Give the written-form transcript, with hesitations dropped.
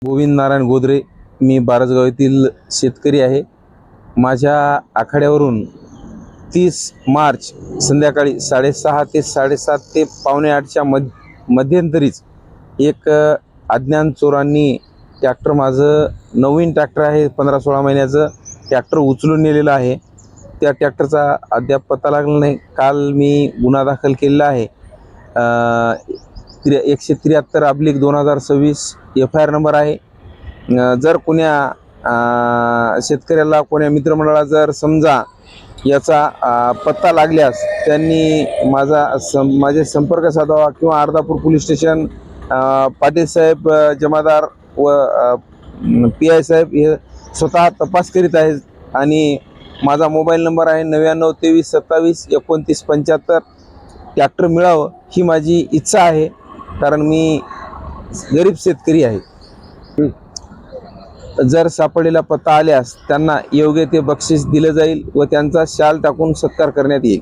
गोविंद नारायण गोदरे, मी बारसगाव येथील शेतकरी आहे. माझ्या आखाड्यावरून 30 मार्च संध्याकाळी 6:30 ते 7:30 ते पावणे 8च्या मध्यंतरीच एक अज्ञात चोरांनी ट्रॅक्टर, माझं नवीन ट्रॅक्टर आहे, 15-16 महिन्याचं ट्रॅक्टर उचलून नेलेलं आहे. त्या ट्रॅक्टरचा अद्याप पत्ता लागला नाही. काल मी गुन्हा दाखल केलेला आहे. 173/2026 FIR नंबर आहे. जर कोण्या शेतकऱ्याला, कोण्या मित्रमंडळाला जर समजा याचा पत्ता लागल्यास त्यांनी माझे संपर्क साधावा किंवा अर्धापूर पोलीस स्टेशन, पाटील साहेब, जमादार व PI साहेब हे स्वतः तपास करीत आहेत. आणि माझा मोबाईल नंबर आहे 9923272975. ट्रॅक्टर मिळावं ही माझी इच्छा आहे, कारण मी गरीब शेतकरी आहे. जर सापडलेला पत्ता आल्यास त्यांना योग्य ते बक्षीस दिले जाईल व त्यांचा शाल टाकून सत्कार करण्यात येईल.